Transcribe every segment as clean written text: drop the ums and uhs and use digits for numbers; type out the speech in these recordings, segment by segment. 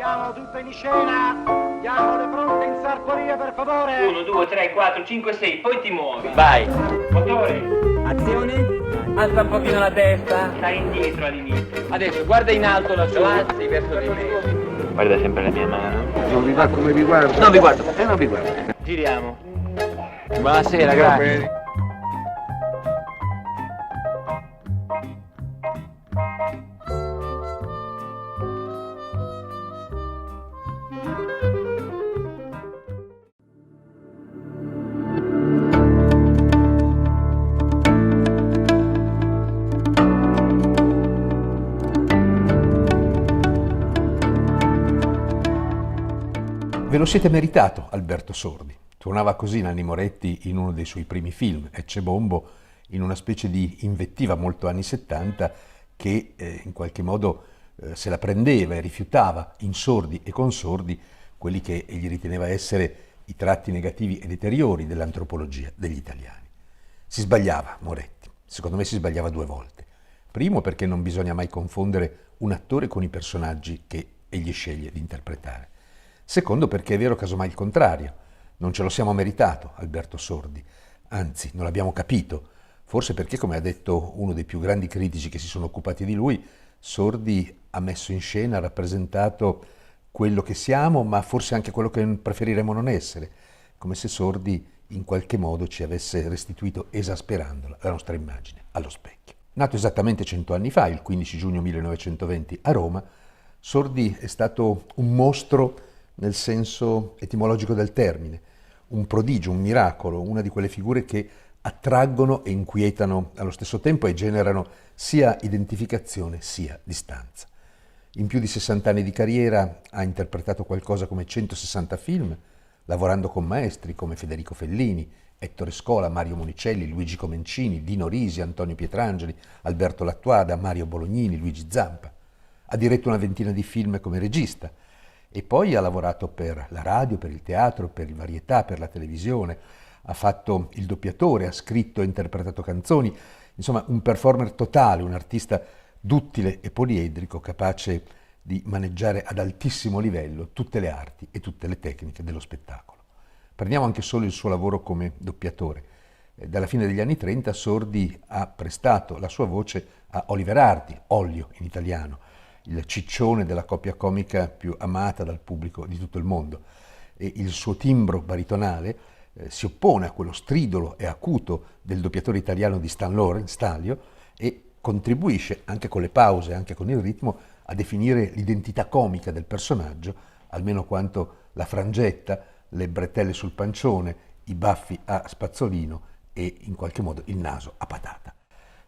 Mettiamo tutto in scena. Diamo le pronte in sartoria, per favore. 1, 2, 3, 4, 5, 6, poi ti muovi. Vai. Motore. Azione. Alza un pochino la testa. Stai indietro all'inizio. Adesso guarda in alto lassù. Avanzi verso di me. Guarda sempre la mia mano. Non vi va come vi guardo? Non vi guardo. Non vi guardo. Giriamo. Buonasera, grazie. Ve lo siete meritato, Alberto Sordi. Tuonava così Nanni Moretti in uno dei suoi primi film, Ecce Bombo, in una specie di invettiva molto anni 70 che in qualche modo se la prendeva e rifiutava in sordi e consordi quelli che egli riteneva essere i tratti negativi e deteriori dell'antropologia degli italiani. Si sbagliava Moretti, secondo me si sbagliava 2 volte. Primo perché non bisogna mai confondere un attore con i personaggi che egli sceglie di interpretare. Secondo perché è vero casomai il contrario. Non ce lo siamo meritato, Alberto Sordi. Anzi, non l'abbiamo capito. Forse perché, come ha detto uno dei più grandi critici che si sono occupati di lui, Sordi ha messo in scena, ha rappresentato quello che siamo, ma forse anche quello che preferiremmo non essere. Come se Sordi in qualche modo ci avesse restituito, esasperandola, la nostra immagine allo specchio. Nato esattamente 100 anni fa, il 15 giugno 1920, a Roma, Sordi è stato un mostro nel senso etimologico del termine, un prodigio, un miracolo, una di quelle figure che attraggono e inquietano allo stesso tempo e generano sia identificazione sia distanza. In più di 60 anni di carriera ha interpretato qualcosa come 160 film, lavorando con maestri come Federico Fellini, Ettore Scola, Mario Monicelli, Luigi Comencini, Dino Risi, Antonio Pietrangeli, Alberto Lattuada, Mario Bolognini, Luigi Zampa. Ha diretto una ventina di film come regista, e poi ha lavorato per la radio, per il teatro, per il varietà, per la televisione, ha fatto il doppiatore, ha scritto e interpretato canzoni, insomma un performer totale, un artista duttile e poliedrico, capace di maneggiare ad altissimo livello tutte le arti e tutte le tecniche dello spettacolo. Prendiamo anche solo il suo lavoro come doppiatore. Dalla fine degli anni 30 Sordi ha prestato la sua voce a Oliver Hardy, Ollio in italiano, il ciccione della coppia comica più amata dal pubblico di tutto il mondo, e il suo timbro baritonale si oppone a quello stridolo e acuto del doppiatore italiano di Stan Laurent, Stalio, e contribuisce, anche con le pause, anche con il ritmo, a definire l'identità comica del personaggio, almeno quanto la frangetta, le bretelle sul pancione, i baffi a spazzolino e in qualche modo il naso a patata.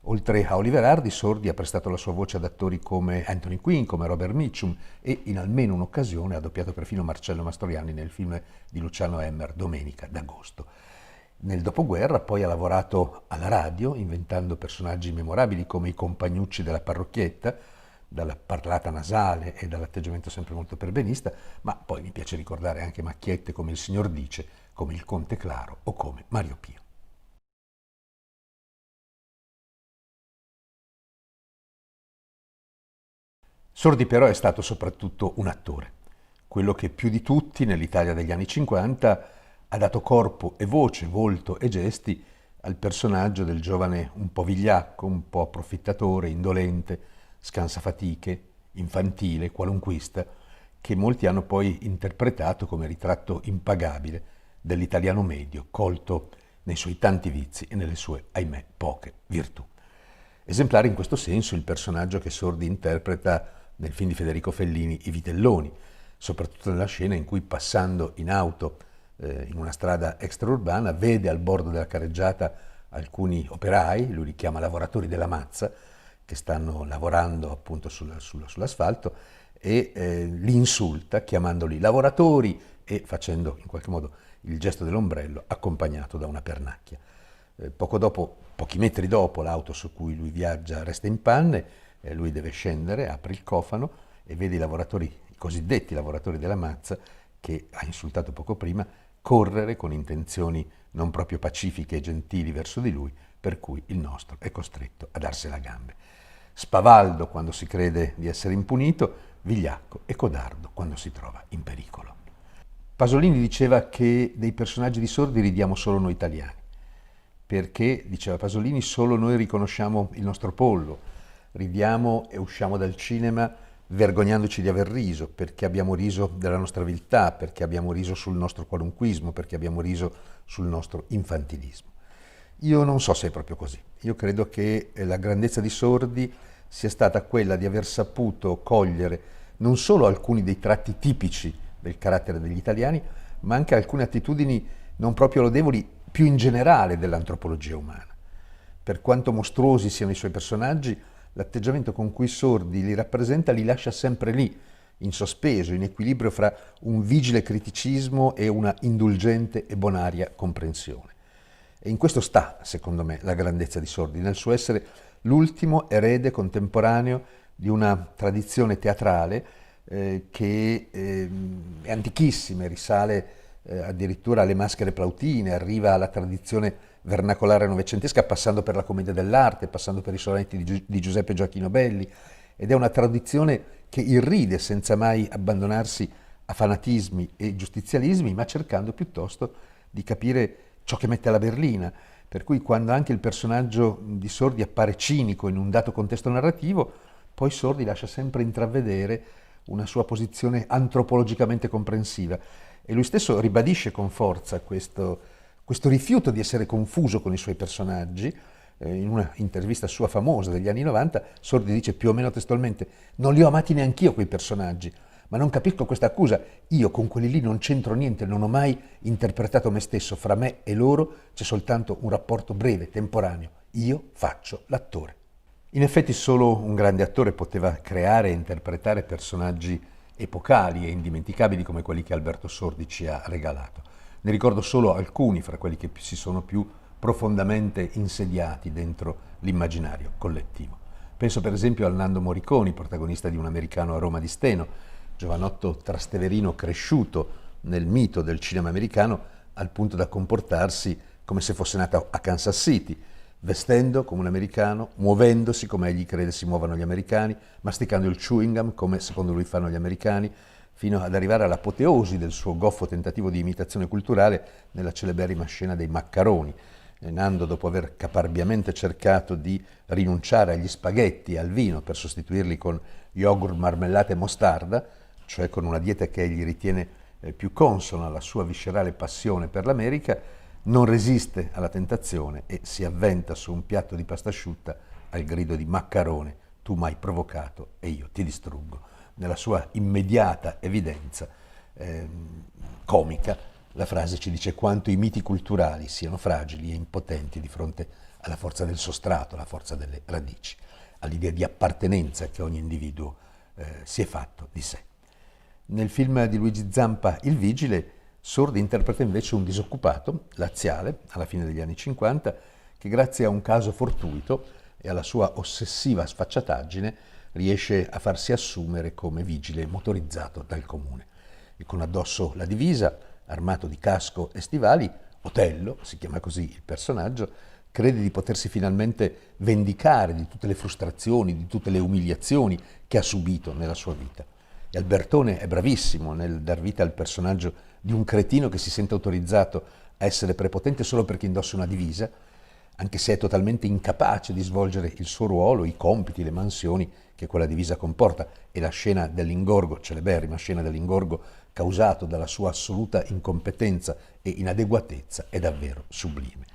Oltre a Oliver Hardy, Sordi ha prestato la sua voce ad attori come Anthony Quinn, come Robert Mitchum, e in almeno un'occasione ha doppiato perfino Marcello Mastroianni nel film di Luciano Emmer, Domenica d'Agosto. Nel dopoguerra poi ha lavorato alla radio, inventando personaggi memorabili come i compagnucci della parrocchietta, dalla parlata nasale e dall'atteggiamento sempre molto perbenista, ma poi mi piace ricordare anche macchiette come il Signor Dice, come il Conte Claro o come Mario Pio. Sordi però è stato soprattutto un attore, quello che più di tutti nell'Italia degli anni 50 ha dato corpo e voce, volto e gesti al personaggio del giovane un po' vigliacco, un po' approfittatore, indolente, scansafatiche, infantile, qualunquista, che molti hanno poi interpretato come ritratto impagabile dell'italiano medio, colto nei suoi tanti vizi e nelle sue, ahimè, poche virtù. Esemplare in questo senso il personaggio che Sordi interpreta nel film di Federico Fellini, I Vitelloni, soprattutto nella scena in cui, passando in auto in una strada extraurbana, vede al bordo della carreggiata alcuni operai, lui li chiama lavoratori della mazza, che stanno lavorando appunto sull'asfalto, e li insulta chiamandoli lavoratori e facendo in qualche modo il gesto dell'ombrello accompagnato da una pernacchia. Poco dopo, pochi metri dopo, l'auto su cui lui viaggia resta in panne, lui deve scendere, apre il cofano e vede i cosiddetti lavoratori della mazza, che ha insultato poco prima, correre con intenzioni non proprio pacifiche e gentili verso di lui, per cui il nostro è costretto a darsela a gambe. Spavaldo quando si crede di essere impunito, vigliacco e codardo quando si trova in pericolo. Pasolini diceva che dei personaggi di Sordi ridiamo solo noi italiani, perché, diceva Pasolini, solo noi riconosciamo il nostro pollo, ridiamo e usciamo dal cinema vergognandoci di aver riso, perché abbiamo riso della nostra viltà, perché abbiamo riso sul nostro qualunquismo, perché abbiamo riso sul nostro infantilismo. Io non so se è proprio così. Io credo che la grandezza di Sordi sia stata quella di aver saputo cogliere non solo alcuni dei tratti tipici del carattere degli italiani, ma anche alcune attitudini non proprio lodevoli più in generale dell'antropologia umana. Per quanto mostruosi siano i suoi personaggi, l'atteggiamento con cui Sordi li rappresenta li lascia sempre lì, in sospeso, in equilibrio fra un vigile criticismo e una indulgente e bonaria comprensione. E in questo sta, secondo me, la grandezza di Sordi, nel suo essere l'ultimo erede contemporaneo di una tradizione teatrale che è antichissima, risale addirittura alle maschere plautine, arriva alla tradizione vernacolare novecentesca, passando per la commedia dell'arte, passando per i sonetti di Giuseppe Gioacchino Belli, ed è una tradizione che irride senza mai abbandonarsi a fanatismi e giustizialismi, ma cercando piuttosto di capire ciò che mette alla berlina, per cui quando anche il personaggio di Sordi appare cinico in un dato contesto narrativo, poi Sordi lascia sempre intravedere una sua posizione antropologicamente comprensiva e lui stesso ribadisce con forza questo rifiuto di essere confuso con i suoi personaggi. In una intervista sua famosa degli anni 90, Sordi dice più o meno testualmente: non li ho amati neanch'io quei personaggi, ma non capisco questa accusa, io con quelli lì non c'entro niente, non ho mai interpretato me stesso, fra me e loro c'è soltanto un rapporto breve, temporaneo, io faccio l'attore. In effetti solo un grande attore poteva creare e interpretare personaggi epocali e indimenticabili come quelli che Alberto Sordi ci ha regalato. Ne ricordo solo alcuni fra quelli che si sono più profondamente insediati dentro l'immaginario collettivo. Penso per esempio al Nando Morricone, protagonista di Un americano a Roma di Steno, giovanotto trasteverino cresciuto nel mito del cinema americano al punto da comportarsi come se fosse nato a Kansas City, vestendo come un americano, muovendosi come egli crede si muovano gli americani, masticando il chewing gum come secondo lui fanno gli americani, fino ad arrivare all'apoteosi del suo goffo tentativo di imitazione culturale nella celeberrima scena dei maccaroni. Nando, dopo aver caparbiamente cercato di rinunciare agli spaghetti e al vino per sostituirli con yogurt, marmellata e mostarda, cioè con una dieta che egli ritiene più consona alla sua viscerale passione per l'America, non resiste alla tentazione e si avventa su un piatto di pasta asciutta al grido di Maccarone: tu m'hai provocato e io ti distruggo. Nella sua immediata evidenza comica, la frase ci dice quanto i miti culturali siano fragili e impotenti di fronte alla forza del sostrato, alla forza delle radici, all'idea di appartenenza che ogni individuo si è fatto di sé. Nel film di Luigi Zampa, Il Vigile, Sordi interpreta invece un disoccupato laziale, alla fine degli anni 50, che grazie a un caso fortuito e alla sua ossessiva sfacciataggine riesce a farsi assumere come vigile motorizzato dal comune. E con addosso la divisa, armato di casco e stivali, Otello, si chiama così il personaggio, crede di potersi finalmente vendicare di tutte le frustrazioni, di tutte le umiliazioni che ha subito nella sua vita. E Albertone è bravissimo nel dar vita al personaggio di un cretino che si sente autorizzato a essere prepotente solo perché indossa una divisa, anche se è totalmente incapace di svolgere il suo ruolo, i compiti, le mansioni che quella divisa comporta. E la scena dell'ingorgo, celeberrima scena dell'ingorgo causato dalla sua assoluta incompetenza e inadeguatezza, è davvero sublime.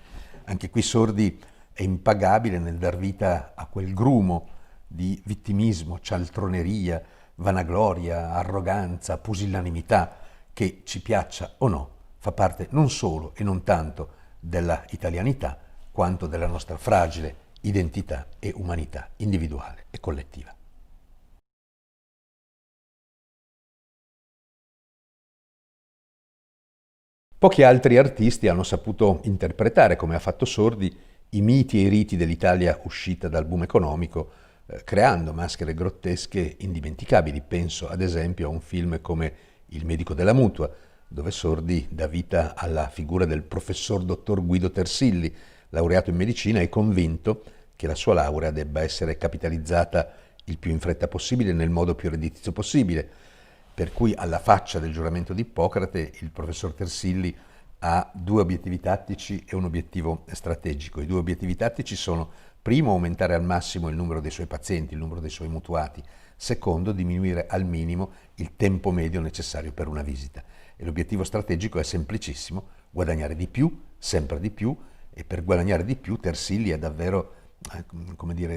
Anche qui Sordi è impagabile nel dar vita a quel grumo di vittimismo, cialtroneria, vanagloria, arroganza, pusillanimità, che, ci piaccia o no, fa parte non solo e non tanto della italianità, quanto della nostra fragile identità e umanità individuale e collettiva. Pochi altri artisti hanno saputo interpretare, come ha fatto Sordi, i miti e i riti dell'Italia uscita dal boom economico, creando maschere grottesche indimenticabili. Penso ad esempio a un film come Il medico della mutua, dove Sordi dà vita alla figura del professor dottor Guido Tersilli, laureato in medicina e convinto che la sua laurea debba essere capitalizzata il più in fretta possibile, nel modo più redditizio possibile. Per cui, alla faccia del giuramento di Ippocrate, il professor Tersilli ha due obiettivi tattici e un obiettivo strategico. I due obiettivi tattici sono: primo, aumentare al massimo il numero dei suoi pazienti, il numero dei suoi mutuati; secondo, diminuire al minimo il tempo medio necessario per una visita. E l'obiettivo strategico è semplicissimo: guadagnare di più, sempre di più, e per guadagnare di più Tersilli è davvero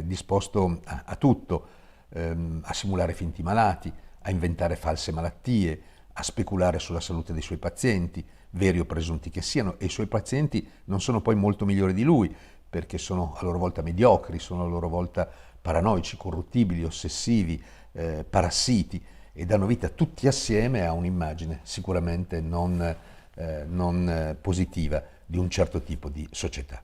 disposto a tutto, a simulare finti malati, a inventare false malattie, a speculare sulla salute dei suoi pazienti, veri o presunti che siano, e i suoi pazienti non sono poi molto migliori di lui, perché sono a loro volta mediocri, sono a loro volta paranoici, corruttibili, ossessivi, parassiti, e danno vita tutti assieme a un'immagine sicuramente non positiva di un certo tipo di società.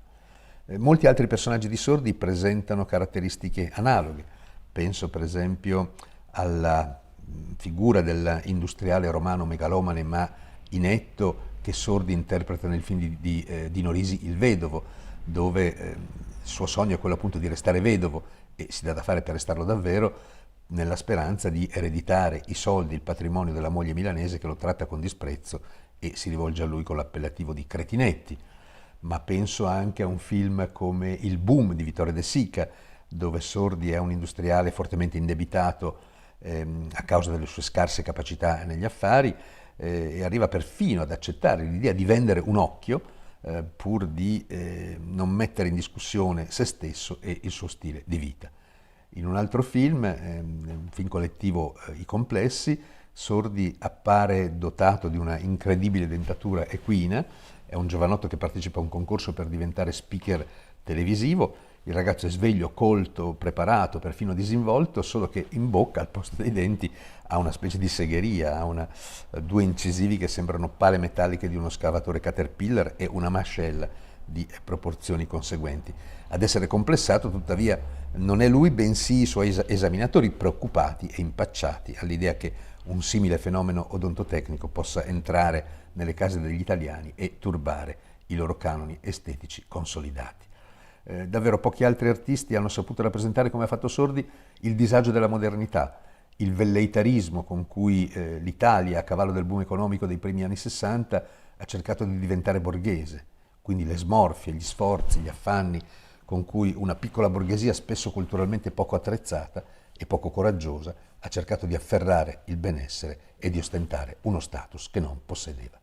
Molti altri personaggi di Sordi presentano caratteristiche analoghe. Penso per esempio alla figura dell'industriale romano megalomane ma inetto che Sordi interpreta nel film di Norisi, Il Vedovo, dove il suo sogno è quello appunto di restare vedovo e si dà da fare per restarlo davvero, nella speranza di ereditare i soldi, il patrimonio della moglie milanese che lo tratta con disprezzo e si rivolge a lui con l'appellativo di Cretinetti. Ma penso anche a un film come Il Boom di Vittorio De Sica, dove Sordi è un industriale fortemente indebitato a causa delle sue scarse capacità negli affari, e arriva perfino ad accettare l'idea di vendere un occhio pur di non mettere in discussione se stesso e il suo stile di vita. In un altro film, un film collettivo, I Complessi, Sordi appare dotato di una incredibile dentatura equina. È un giovanotto che partecipa a un concorso per diventare speaker televisivo. Il ragazzo è sveglio, colto, preparato, perfino disinvolto, solo che in bocca, al posto dei denti, ha una specie di segheria, ha due incisivi che sembrano pale metalliche di uno scavatore Caterpillar e una mascella di proporzioni conseguenti. Ad essere complessato, tuttavia, non è lui, bensì i suoi esaminatori, preoccupati e impacciati all'idea che un simile fenomeno odontotecnico possa entrare nelle case degli italiani e turbare i loro canoni estetici consolidati. Davvero pochi altri artisti hanno saputo rappresentare, come ha fatto Sordi, il disagio della modernità, il velleitarismo con cui l'Italia, a cavallo del boom economico dei primi anni 60, ha cercato di diventare borghese, quindi le smorfie, gli sforzi, gli affanni con cui una piccola borghesia, spesso culturalmente poco attrezzata e poco coraggiosa, ha cercato di afferrare il benessere e di ostentare uno status che non possedeva.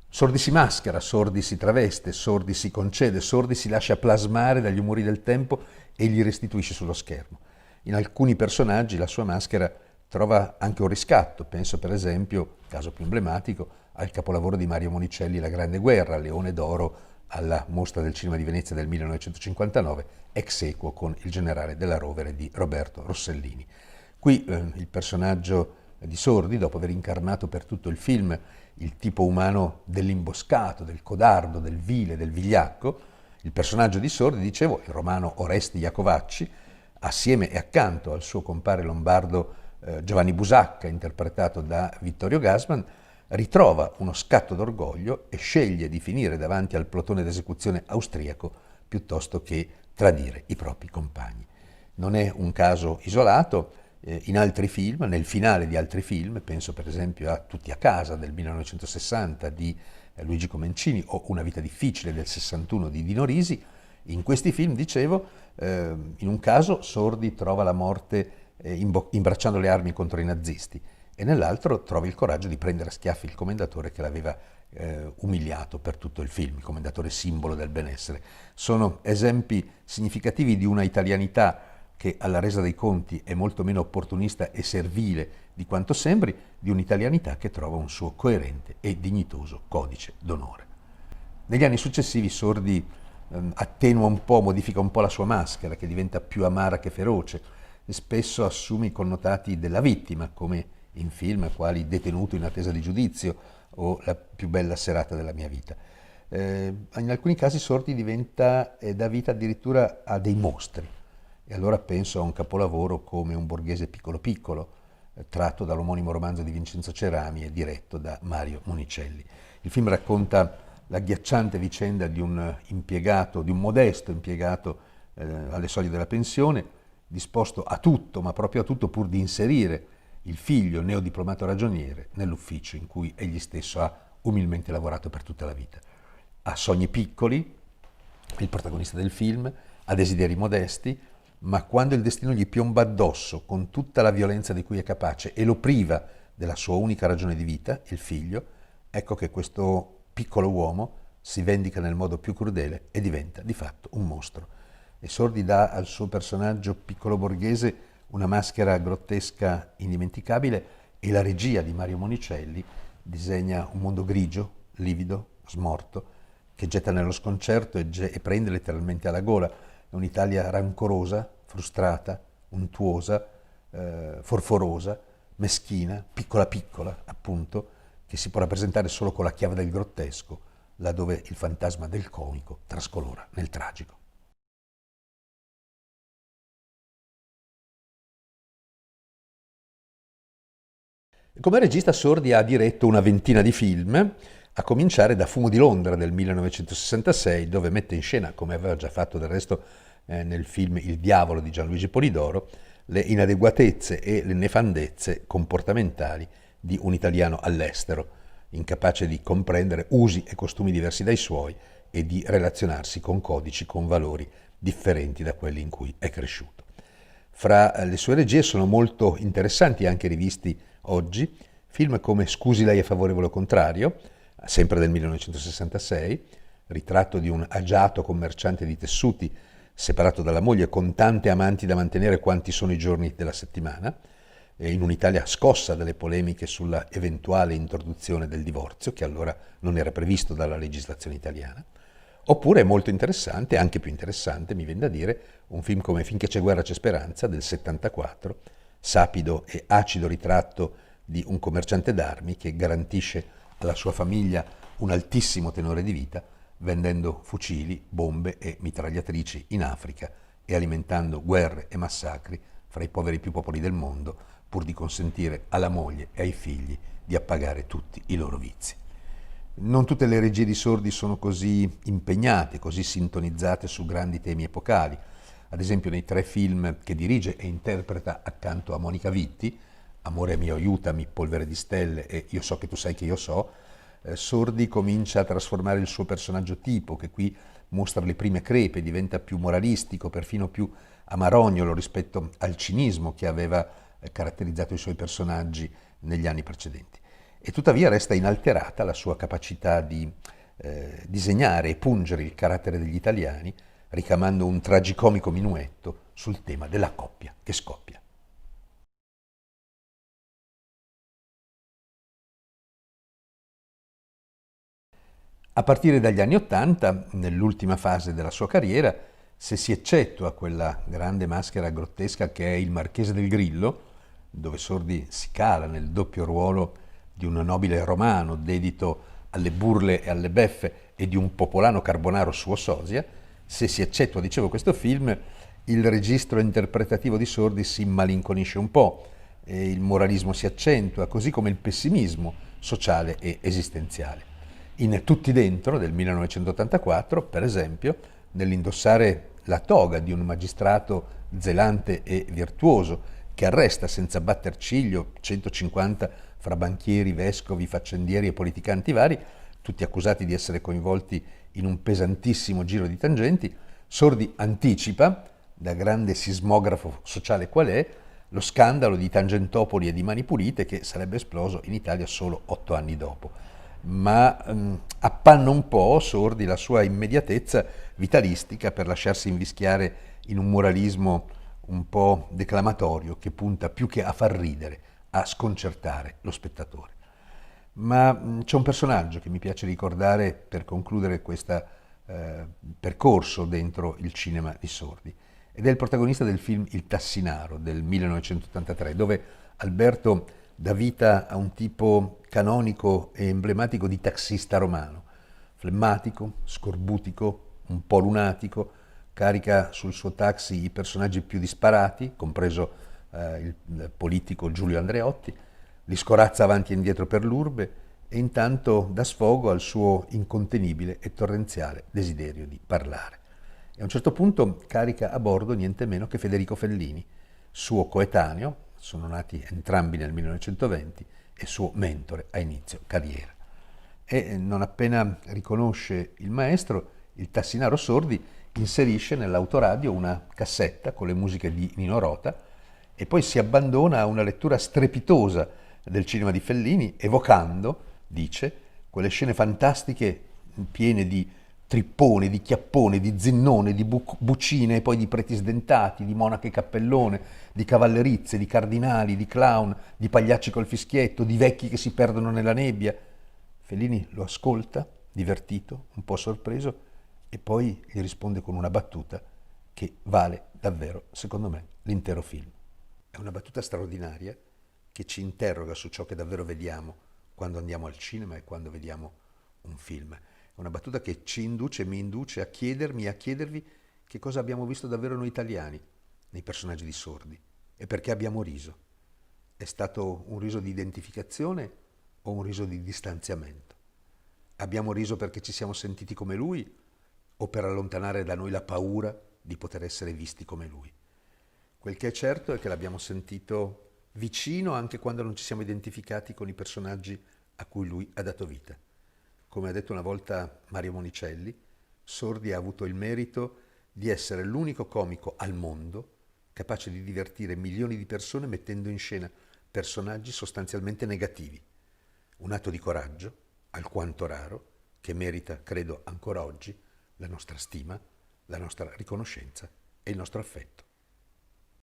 Sordi si maschera, Sordi si traveste, Sordi si concede, Sordi si lascia plasmare dagli umori del tempo e li restituisce sullo schermo. In alcuni personaggi la sua maschera trova anche un riscatto. Penso per esempio, caso più emblematico, al capolavoro di Mario Monicelli La Grande Guerra, Leone d'Oro alla Mostra del Cinema di Venezia del 1959, ex equo con Il generale della Rovere di Roberto Rossellini. Qui il personaggio di Sordi, dopo aver incarnato per tutto il film il tipo umano dell'imboscato, del codardo, del vile, del vigliacco, il personaggio di Sordi, dicevo, il romano Oresti Iacovacci, assieme e accanto al suo compare lombardo Giovanni Busacca, interpretato da Vittorio Gassman, ritrova uno scatto d'orgoglio e sceglie di finire davanti al plotone d'esecuzione austriaco piuttosto che tradire i propri compagni. Non è un caso isolato. In altri film, nel finale di altri film, penso per esempio a Tutti a casa del 1960 di Luigi Comencini o Una vita difficile del 61 di Dino Risi, in questi film, dicevo, in un caso Sordi trova la morte imbracciando le armi contro i nazisti e nell'altro trova il coraggio di prendere a schiaffi il commendatore che l'aveva umiliato per tutto il film, il commendatore simbolo del benessere. Sono esempi significativi di una italianità che alla resa dei conti è molto meno opportunista e servile di quanto sembri, di un'italianità che trova un suo coerente e dignitoso codice d'onore. Negli anni successivi Sordi attenua un po', modifica un po' la sua maschera, che diventa più amara che feroce, e spesso assume i connotati della vittima, come in film quali Detenuto in attesa di giudizio o La più bella serata della mia vita. In alcuni casi Sordi dà vita addirittura a dei mostri. E allora penso a un capolavoro come Un borghese piccolo piccolo, tratto dall'omonimo romanzo di Vincenzo Cerami e diretto da Mario Monicelli. Il film racconta l'agghiacciante vicenda di un impiegato, di un modesto impiegato alle soglie della pensione, disposto a tutto, ma proprio a tutto, pur di inserire il figlio neodiplomato ragioniere nell'ufficio in cui egli stesso ha umilmente lavorato per tutta la vita. Ha sogni piccoli, il protagonista del film, ha desideri modesti, ma quando il destino gli piomba addosso con tutta la violenza di cui è capace e lo priva della sua unica ragione di vita, il figlio, ecco che questo piccolo uomo si vendica nel modo più crudele e diventa di fatto un mostro. E Sordi dà al suo personaggio piccolo borghese una maschera grottesca indimenticabile e la regia di Mario Monicelli disegna un mondo grigio, livido, smorto, che getta nello sconcerto e prende letteralmente alla gola. È un'Italia rancorosa, frustrata, untuosa, forforosa, meschina, piccola piccola, appunto, che si può rappresentare solo con la chiave del grottesco, laddove il fantasma del comico trascolora nel tragico. Come regista Sordi ha diretto una ventina di film, a cominciare da Fumo di Londra del 1966, dove mette in scena, come aveva già fatto del resto nel film Il diavolo di Gianluigi Polidoro, le inadeguatezze e le nefandezze comportamentali di un italiano all'estero, incapace di comprendere usi e costumi diversi dai suoi e di relazionarsi con codici, con valori differenti da quelli in cui è cresciuto. Fra le sue regie sono molto interessanti, anche rivisti oggi, film come Scusi lei è favorevole o contrario, sempre del 1966, ritratto di un agiato commerciante di tessuti separato dalla moglie con tante amanti da mantenere quanti sono i giorni della settimana, e in un'Italia scossa dalle polemiche sulla eventuale introduzione del divorzio, che allora non era previsto dalla legislazione italiana. Oppure è molto interessante, anche più interessante, mi viene da dire, un film come Finché c'è guerra c'è speranza del 74, sapido e acido ritratto di un commerciante d'armi che garantisce alla sua famiglia un altissimo tenore di vita, vendendo fucili, bombe e mitragliatrici in Africa e alimentando guerre e massacri fra i poveri più popoli del mondo, pur di consentire alla moglie e ai figli di appagare tutti i loro vizi. Non tutte le regie di Sordi sono così impegnate, così sintonizzate su grandi temi epocali. Ad esempio nei 3 film che dirige e interpreta accanto a Monica Vitti, Amore mio aiutami, Polvere di stelle e Io so che tu sai che io so, Sordi comincia a trasformare il suo personaggio tipo, che qui mostra le prime crepe, diventa più moralistico, perfino più amarognolo rispetto al cinismo che aveva caratterizzato i suoi personaggi negli anni precedenti. E tuttavia resta inalterata la sua capacità di disegnare e pungere il carattere degli italiani, ricamando un tragicomico minuetto sul tema della coppia che scoppia. A partire dagli anni '80, nell'ultima fase della sua carriera, se si eccettua quella grande maschera grottesca che è Il Marchese del Grillo, dove Sordi si cala nel doppio ruolo di un nobile romano dedito alle burle e alle beffe e di un popolano carbonaro suo sosia, se si eccettua, dicevo, questo film, il registro interpretativo di Sordi si immalinconisce un po', e il moralismo si accentua, così come il pessimismo sociale e esistenziale. In Tutti dentro del 1984, per esempio, nell'indossare la toga di un magistrato zelante e virtuoso che arresta senza batter ciglio 150 fra banchieri, vescovi, faccendieri e politicanti vari, tutti accusati di essere coinvolti in un pesantissimo giro di tangenti, Sordi anticipa, da grande sismografo sociale qual è, lo scandalo di Tangentopoli e di Mani Pulite che sarebbe esploso in Italia solo 8 anni dopo. Ma appanna un po' Sordi la sua immediatezza vitalistica per lasciarsi invischiare in un moralismo un po' declamatorio che punta più che a far ridere, a sconcertare lo spettatore. Ma c'è un personaggio che mi piace ricordare per concludere questo percorso dentro il cinema di Sordi, ed è il protagonista del film Il Tassinaro del 1983, dove Alberto dà vita a un tipo canonico e emblematico di taxista romano, flemmatico, scorbutico, un po' lunatico, carica sul suo taxi i personaggi più disparati, compreso il politico Giulio Andreotti, li scorazza avanti e indietro per l'urbe e intanto dà sfogo al suo incontenibile e torrenziale desiderio di parlare. E a un certo punto carica a bordo niente meno che Federico Fellini, suo coetaneo, sono nati entrambi nel 1920, e suo mentore a inizio carriera. E non appena riconosce il maestro, il tassinaro Sordi inserisce nell'autoradio una cassetta con le musiche di Nino Rota e poi si abbandona a una lettura strepitosa del cinema di Fellini, evocando, dice, quelle scene fantastiche piene di trippone, di chiappone, di zinnone, di bucine e poi di preti sdentati, di monache cappellone, di cavallerizze, di cardinali, di clown, di pagliacci col fischietto, di vecchi che si perdono nella nebbia. Fellini lo ascolta, divertito, un po' sorpreso, e poi gli risponde con una battuta che vale davvero, secondo me, l'intero film. È una battuta straordinaria che ci interroga su ciò che davvero vediamo quando andiamo al cinema e quando vediamo un film. È una battuta che ci induce, mi induce a chiedermi e a chiedervi che cosa abbiamo visto davvero noi italiani nei personaggi di Sordi e perché abbiamo riso. È stato un riso di identificazione o un riso di distanziamento? Abbiamo riso perché ci siamo sentiti come lui o per allontanare da noi la paura di poter essere visti come lui? Quel che è certo è che l'abbiamo sentito vicino anche quando non ci siamo identificati con i personaggi a cui lui ha dato vita. Come ha detto una volta Mario Monicelli, Sordi ha avuto il merito di essere l'unico comico al mondo capace di divertire milioni di persone mettendo in scena personaggi sostanzialmente negativi. Un atto di coraggio, alquanto raro, che merita, credo ancora oggi, la nostra stima, la nostra riconoscenza e il nostro affetto.